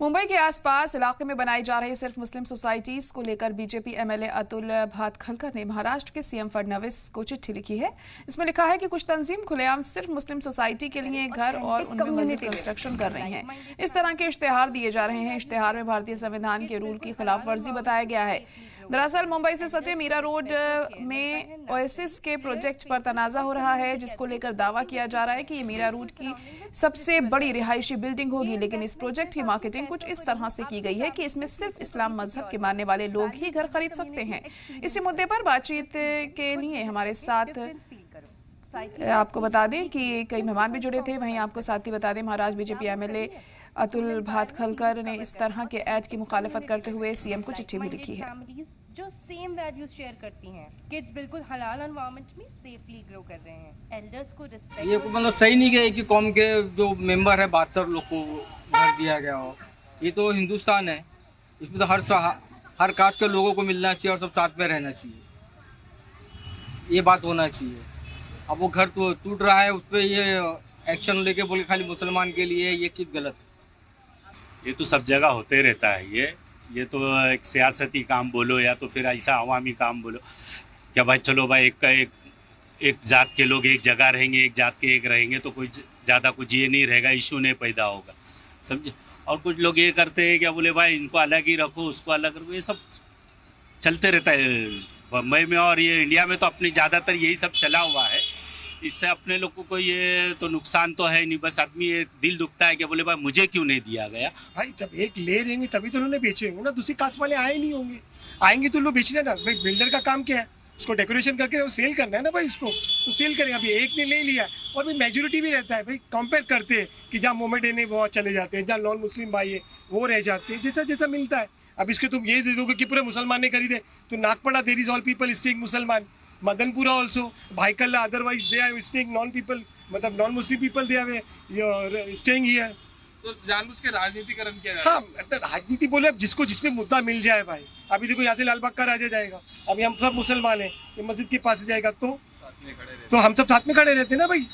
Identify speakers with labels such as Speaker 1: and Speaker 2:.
Speaker 1: मुंबई के आसपास इलाके में बनाई जा रही सिर्फ मुस्लिम सोसाइटीज को लेकर बीजेपी एमएलए अतुल भातखलकर ने महाराष्ट्र के सीएम फडणवीस को चिट्ठी लिखी है। इसमें लिखा है कि कुछ तंजीम खुलेआम सिर्फ मुस्लिम सोसाइटी के लिए घर और उनमें मस्जिद कंस्ट्रक्शन कर रही हैं। इस तरह के इश्तेहार दिए जा रहे हैं। इश्तेहार में भारतीय संविधान के रूल की खिलाफ वर्जी बताया गया है। दरअसल मुंबई से सटे मीरा रोड में ओएसिस के प्रोजेक्ट पर तनाजा हो रहा है, जिसको लेकर दावा किया जा रहा है कि ये मीरा रोड की सबसे बड़ी रिहायशी बिल्डिंग होगी। लेकिन इस प्रोजेक्ट की मार्केटिंग कुछ इस तरह से की गई है कि इसमें सिर्फ इस्लाम मजहब के मानने वाले लोग ही घर खरीद सकते हैं। इसी मुद्दे पर बातचीत के लिए हमारे साथ आपको बता दें कि कई मेहमान भी जुड़े थे। वहीं आपको साथ ही बता दें, महाराष्ट्र बीजेपी एमएलए अतुल भातखलकर ने इस तरह के ऐड की मुखालफत करते हुए सीएम को चिट्ठी भी लिखी है।
Speaker 2: जो सेम वैल्यूज शेयर करती हैं, किड्स बिल्कुल हलाल एनवायरनमेंट में सेफली ग्रो कर रहे हैं, एल्डर्स को रिस्पेक्ट।
Speaker 3: ये मतलब सही नहीं है कि कौम के जो मेंबर है 72 लोग को घर दिया गया हो। ये तो हिंदुस्तान है, इसमें तो हर कास्ट के लोगों को मिलना चाहिए और सब साथ में रहना चाहिए, ये बात होना चाहिए। अब वो घर तो टूट रहा है, उस पर ये एक्शन लेके बोले खाली मुसलमान के लिए, ये चीज़ गलत है।
Speaker 4: ये तो सब जगह होते रहता है। ये तो एक सियासती काम बोलो या तो फिर ऐसा अवामी काम बोलो क्या भाई, चलो भाई एक जात के लोग एक जगह रहेंगे, एक जात के एक रहेंगे तो कोई ज़्यादा कुछ ये नहीं रहेगा, इशू नहीं पैदा होगा, समझे। और कुछ लोग ये करते हैं क्या बोले भाई इनको अलग ही रखो, उसको अलग रखो, ये सब चलते रहता है बम्बई में और ये इंडिया में तो अपनी ज़्यादातर यही सब चला हुआ है। इससे अपने लोग को ये तो नुकसान तो है नहीं, बस आदमी एक दिल दुखता है कि बोले भाई मुझे क्यों नहीं दिया गया।
Speaker 5: भाई जब एक ले रहेंगे तभी तो उन्होंने बेचे होंगे ना, दूसरी कास्ट वाले आए नहीं होंगे, आएंगे तो लोग बेचने ना। भाई बिल्डर का काम क्या है, उसको डेकोरेशन करके वो सेल करना है ना भाई, उसको तो सेल करेंगे। अभी एक ने ले लिया और भाई मेजोरिटी भी रहता है भाई, कंपेयर करते हैं कि जहाँ मोमेडन है वो चले जाते हैं, जहाँ नॉन मुस्लिम भाई है वो रह जाते हैं, जैसा जैसा मिलता है। अब इसके तुम ये दे दोगे कि पूरे मुसलमान ने खरीदे तो Nagpada there is all people staying Musalman, Madanpura also, Byculla otherwise they are staying non people, मतलब non Muslim people they are staying here.
Speaker 3: तो जानबूझ के राजनीतिकरण किया
Speaker 5: हाँ, राजनीति बोले अब जिसको जिसमें मुद्दा मिल जाए भाई। अभी देखो यहाँ से लालबाग का राजा जाएगा, अभी हम सब मुसलमान हैं, ये मस्जिद के पास जाएगा तो हम सब साथ में खड़े रहते हैं ना भाई।